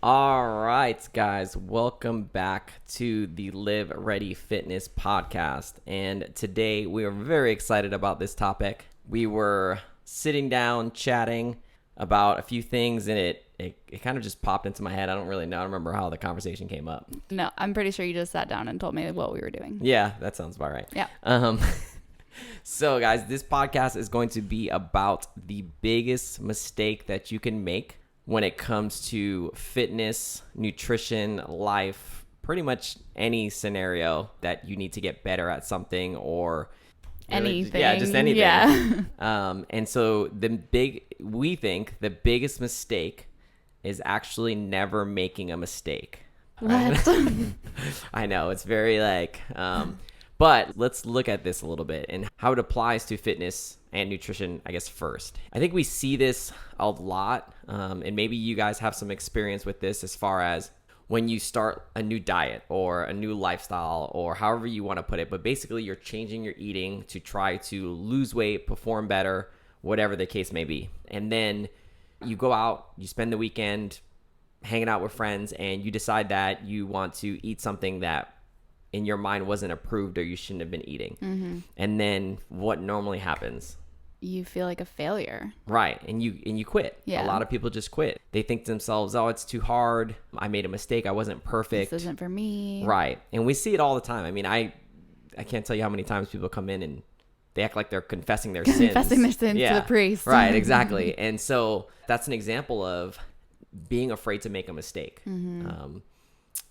All right, guys, welcome back to the Live Ready Fitness podcast. And today we are very excited about this topic. We were sitting down chatting about a few things, and it kind of just popped into my head. I don't really know. I don't remember how the conversation came up. No, I'm pretty sure you just sat down and told me what we were doing. Yeah, that sounds about right. Yeah. So, guys, this podcast is going to be about the biggest mistake that you can make when it comes to fitness, nutrition, life, pretty much any scenario that you need to get better at something or anything. Yeah, just anything. Yeah. And so we think the biggest mistake is actually never making a mistake. What? I know, it's very but let's look at this a little bit and how it applies to fitness and nutrition, I guess, first. I think we see this a lot, and maybe you guys have some experience with this as far as when you start a new diet or a new lifestyle or however you want to put it. But basically, you're changing your eating to try to lose weight, perform better, whatever the case may be. And then you go out, you spend the weekend hanging out with friends, and you decide that you want to eat something that in your mind wasn't approved or you shouldn't have been eating. Mm-hmm. And then what normally happens? You feel like a failure. Right. And you quit. Yeah. A lot of people just quit. They think to themselves, oh, it's too hard. I made a mistake. I wasn't perfect. This isn't for me. Right. And we see it all the time. I mean, I can't tell you how many times people come in and they act like they're confessing their sins. Confessing their sins to the priest. Right. Exactly. And so that's an example of being afraid to make a mistake. Mm-hmm.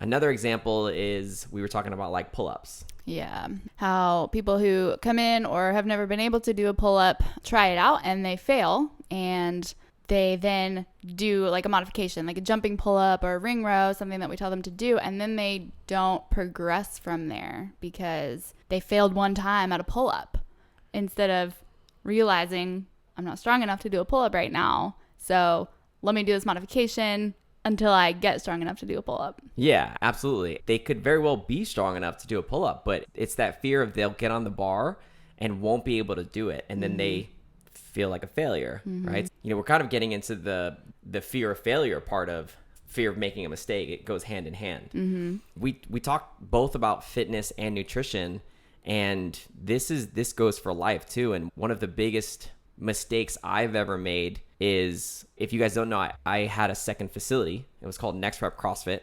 Another example is we were talking about like pull-ups. Yeah. How people who come in or have never been able to do a pull-up try it out and they fail, and they then do like a modification, like a jumping pull-up or a ring row, something that we tell them to do, and then they don't progress from there because they failed one time at a pull-up instead of realizing I'm not strong enough to do a pull-up right now, so let me do this modification until I get strong enough to do a pull-up. Yeah, absolutely. They could very well be strong enough to do a pull-up, but it's that fear of they'll get on the bar and won't be able to do it, and then they feel like a failure, right? You know, we're kind of getting into the fear of failure part of fear of making a mistake. It goes hand in hand. We talk both about fitness and nutrition, and this goes for life too. And one of the biggest mistakes I've ever made is, if you guys don't know, I had a second facility. It was called Next Rep CrossFit.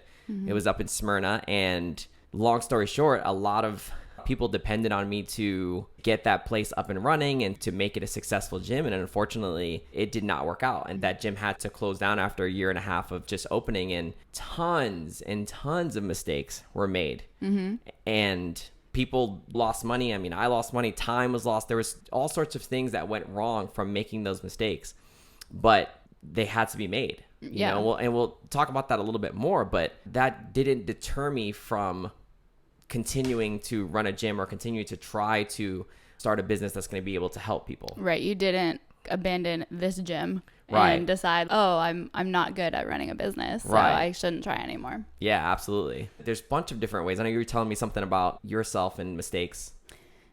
It was up in Smyrna, and long story short, a lot of people depended on me to get that place up and running and to make it a successful gym. And unfortunately, it did not work out. And that gym had to close down after a year and a half of just opening, and tons of mistakes were made. And people lost money. I mean, I lost money. Time was lost. There was all sorts of things that went wrong from making those mistakes, but they had to be made. You know, and we'll talk about that a little bit more, but that didn't deter me from continuing to run a gym or continue to try to start a business that's going to be able to help people. Right. You didn't abandon this gym Right. and decide, oh, I'm not good at running a business, so Right. I shouldn't try anymore. Yeah, absolutely. There's a bunch of different ways. I know you were telling me something about yourself and mistakes.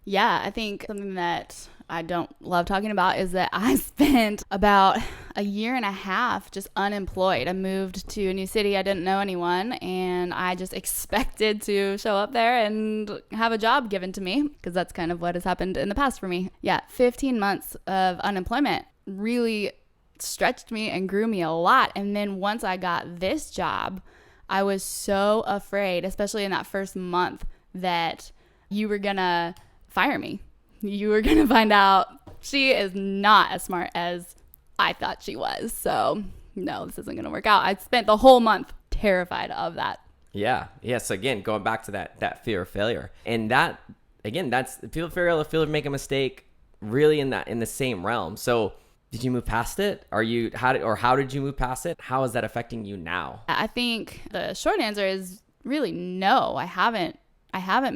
Yeah, I think something that I don't love talking about is that I spent about a year and a half just unemployed. I moved to a new city. I didn't know anyone, and I just expected to show up there and have a job given to me, because that's kind of what has happened in the past for me. Yeah, 15 months of unemployment really stretched me and grew me a lot. And then once I got this job, I was so afraid, especially in that first month, that you were gonna fire me. You were gonna find out she is not as smart as I thought she was. So no, this isn't gonna work out. I spent the whole month terrified of that. Yeah. So again, going back to that fear of failure, and that again, that's fear of make a mistake, really in the same realm. So did you move past it? How did you move past it? How is that affecting you now? I think the short answer is really no. I haven't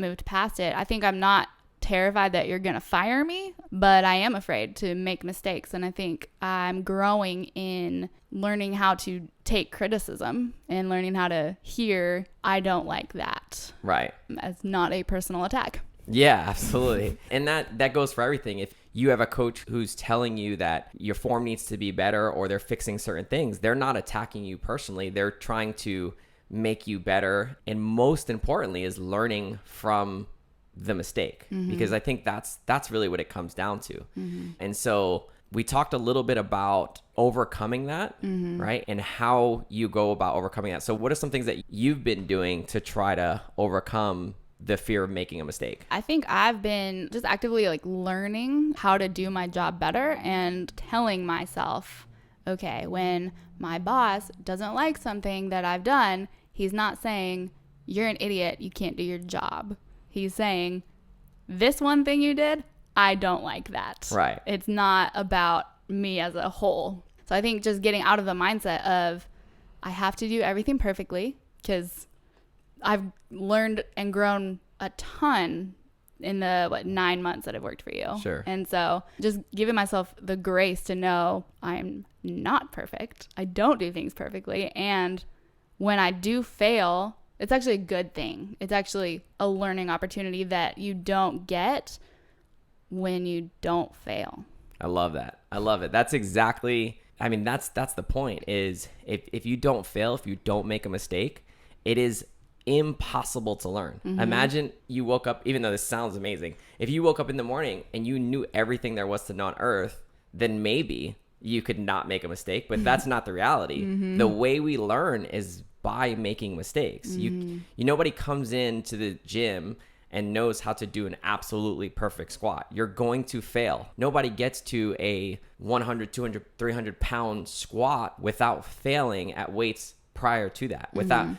moved past it. I think I'm not terrified that you're going to fire me, but I am afraid to make mistakes. And I think I'm growing in learning how to take criticism and learning how to hear, I don't like that. Right. As not a personal attack. Yeah, absolutely. And that goes for everything. If you have a coach who's telling you that your form needs to be better or they're fixing certain things, they're not attacking you personally. They're trying to make you better. And most importantly is learning from the mistake, because I think that's really what it comes down to. And so we talked a little bit about overcoming that, right? And how you go about overcoming that. So what are some things that you've been doing to try to overcome the fear of making a mistake? I think I've been just actively like learning how to do my job better and telling myself, okay, when my boss doesn't like something that I've done, he's not saying, you're an idiot, you can't do your job. He's saying, this one thing you did, I don't like that. Right. It's not about me as a whole. So I think just getting out of the mindset of I have to do everything perfectly, because I've learned and grown a ton in the 9 months that I've worked for you. Sure. And so just giving myself the grace to know I'm not perfect. I don't do things perfectly. And when I do fail, it's actually a good thing. It's actually a learning opportunity that you don't get when you don't fail. I love that. I love it. That's exactly, I mean, that's the point is if you don't fail, if you don't make a mistake, it is impossible to learn. Imagine you woke up, even though this sounds amazing, if you woke up in the morning and you knew everything there was to know on earth, then maybe you could not make a mistake, but that's not the reality. The way we learn is by making mistakes. Nobody comes into the gym and knows how to do an absolutely perfect squat. You're going to fail. Nobody gets to a 100, 200, 300 pound squat without failing at weights prior to that,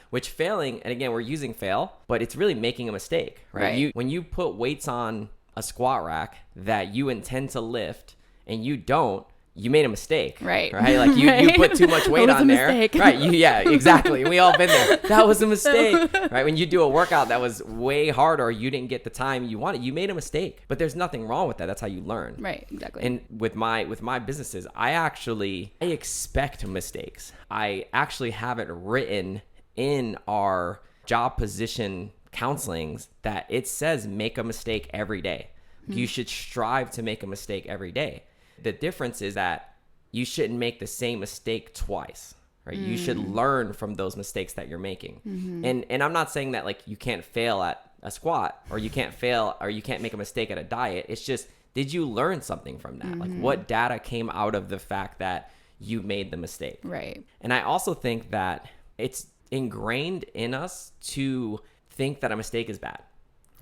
which failing, and again, we're using fail, but it's really making a mistake, right? When you put weights on a squat rack that you intend to lift and you don't, you made a mistake, right? Like you put too much weight on there, right? Yeah, exactly. We all been there. That was a mistake, right? When you do a workout that was way harder, or you didn't get the time you wanted, you made a mistake. But there's nothing wrong with that. That's how you learn, right? Exactly. And with my businesses, I expect mistakes. I actually have it written in our job position counselings that it says make a mistake every day. You should strive to make a mistake every day. The difference is that you shouldn't make the same mistake twice, right? You should learn from those mistakes that you're making. And I'm not saying that like you can't fail at a squat, or you can't fail, or you can't make a mistake at a diet. It's just, did you learn something from that? Like what data came out of the fact that you made the mistake? Right. And I also think that it's ingrained in us to think that a mistake is bad.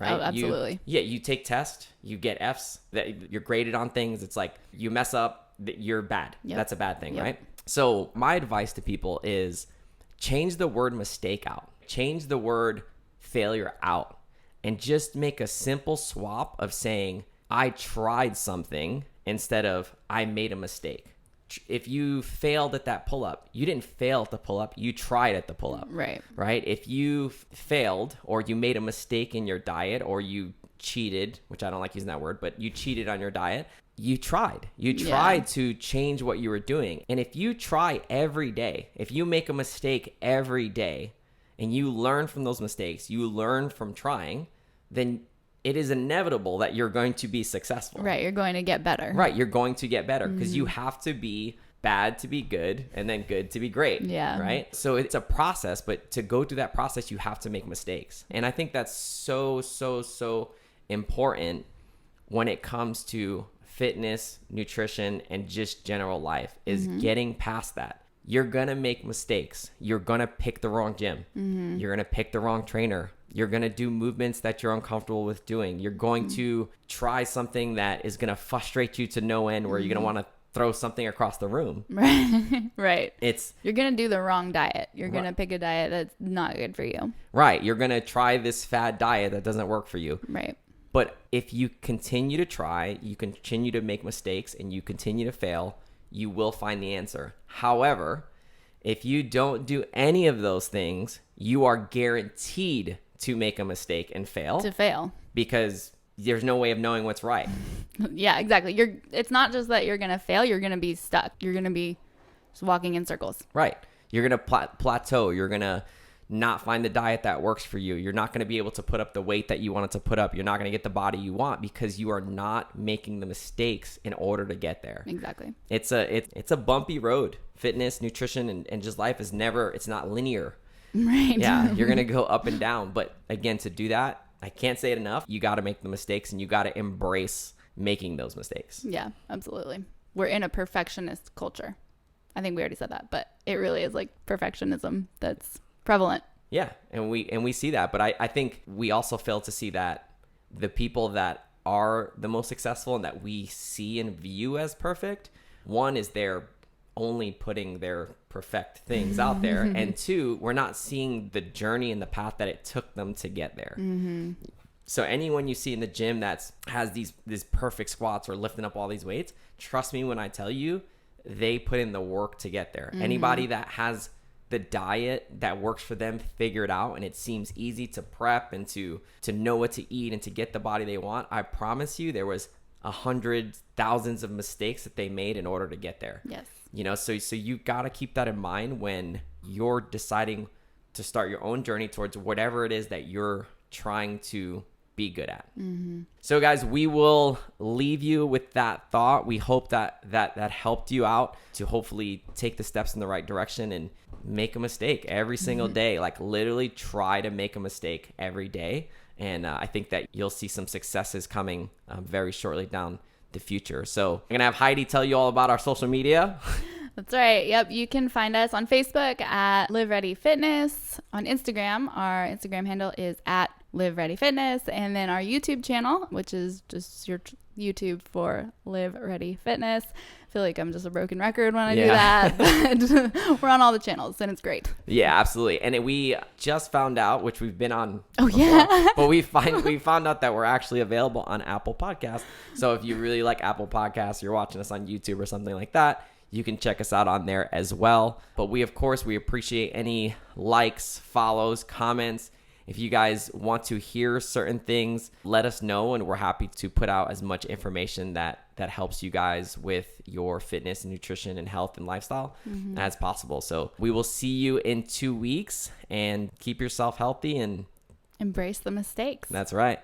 Right? Oh, absolutely. You take tests, you get Fs, that you're graded on things. It's like you mess up, you're bad. Yep. That's a bad thing, right? So my advice to people is change the word mistake out. Change the word failure out. And just make a simple swap of saying, I tried something, instead of I made a mistake. If you failed at that pull-up, you didn't fail at the pull-up, you tried at the pull-up. Right? If you failed, or you made a mistake in your diet, or you cheated, which I don't like using that word, but you cheated on your diet, you tried to change what you were doing. And if you try every day, if you make a mistake every day and you learn from those mistakes, you learn from trying, then it is inevitable that you're going to be successful. Right. You're going to get better. Right. You're going to get better, because you have to be bad to be good, and then good to be great. Yeah. Right. So it's a process, but to go through that process, you have to make mistakes. And I think that's so important when it comes to fitness, nutrition, and just general life, is getting past that. You're going to make mistakes. You're going to pick the wrong gym. You're going to pick the wrong trainer. You're going to do movements that you're uncomfortable with doing. You're going to try something that is going to frustrate you to no end, where you're going to want to throw something across the room. Right. You're going to do the wrong diet. You're going to pick a diet that's not good for you. Right. You're going to try this fad diet that doesn't work for you. Right. But if you continue to try, you continue to make mistakes, and you continue to fail, you will find the answer. However, if you don't do any of those things, you are guaranteed to make a mistake and fail. Because there's no way of knowing what's right. Yeah, exactly. It's not just that you're going to fail, you're going to be stuck. You're going to be just walking in circles. Right. You're going to plateau. You're going to not find the diet that works for you. You're not going to be able to put up the weight that you wanted to put up. You're not going to get the body you want because you are not making the mistakes in order to get there. Exactly. It's a bumpy road. Fitness, nutrition, and just life is it's not linear. Right. Yeah, you're going to go up and down. But again, to do that, I can't say it enough. You got to make the mistakes and you got to embrace making those mistakes. Yeah, absolutely. We're in a perfectionist culture. I think we already said that, but it really is like perfectionism that's prevalent. Yeah, and we see that, but I think we also fail to see that the people that are the most successful and that we see and view as perfect, one is they're only putting their perfect things out there, and two, we're not seeing the journey and the path that it took them to get there. Mm-hmm. So anyone you see in the gym that has these perfect squats or lifting up all these weights, trust me when I tell you, they put in the work to get there. Mm-hmm. Anybody that has the diet that works for them figured out and it seems easy to prep and to know what to eat and to get the body they want, I promise you there was 100 thousands of mistakes that they made in order to get there. Yes. You know, so you got to keep that in mind when you're deciding to start your own journey towards whatever it is that you're trying to be good at. Mm-hmm. So guys, we will leave you with that thought. We hope that helped you out to hopefully take the steps in the right direction and make a mistake every single day. Like literally try to make a mistake every day. And I think that you'll see some successes coming very shortly down the future. So I'm going to have Heidi tell you all about our social media. That's right. Yep. You can find us on Facebook at Live Ready Fitness. On Instagram, our Instagram handle is at Live Ready Fitness. And then our YouTube channel, which is just your YouTube for Live Ready Fitness. I feel like I'm just a broken record when I do that, but we're on all the channels and it's great. Yeah, absolutely. And we just found out, which we've been on before, but we found out that we're actually available on Apple Podcasts. So if you really like Apple Podcasts, you're watching us on YouTube or something like that, you can check us out on there as well. But we appreciate any likes, follows, comments. If you guys want to hear certain things, let us know, and we're happy to put out as much information that helps you guys with your fitness and nutrition and health and lifestyle as possible. So we will see you in 2 weeks, and keep yourself healthy and embrace the mistakes. That's right.